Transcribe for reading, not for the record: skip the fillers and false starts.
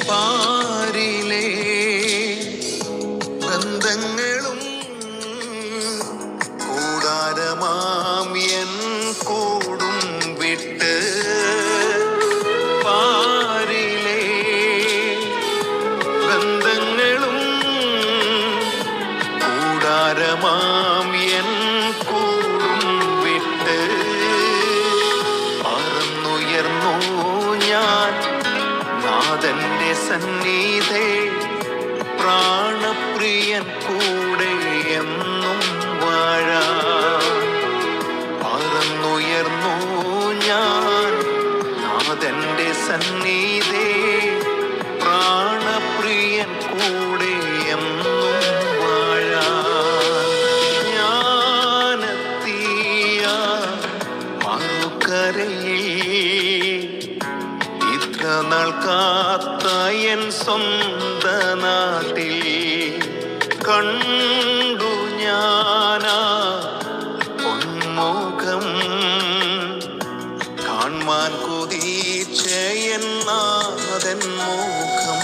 പാരിലെ ബന്ധങ്ങളും കൂടാരമാം എൻ കൂടും വിട്ട് പാരിലെ ബന്ധങ്ങളും കൂടാരമാം എൻ കൂടും വിട്ട് പറന്നുയർന്നു ഞാൻ നാഥന്റെ സന്നിധേ പ്രാണപ്രിയൻ കൂടെ എന്നും വാഴാൻ പറന്നുയർന്നു ഞാൻ നാഥന്റെ സന്നിധേ പ്രാണപ്രിയൻ കൂടെ എന്നും വാഴാൻ ഞാനെത്തിയ മറുകരയിൽ ഇത്ര നാൾ കാത്ത എൻ സ്വന്ത നാട്ടിൽ കണ്ടു ഞാനാ പൊന്മുഖം കാൺമാൻ കൊതിച്ച എൻ നാഥൻ മുഖം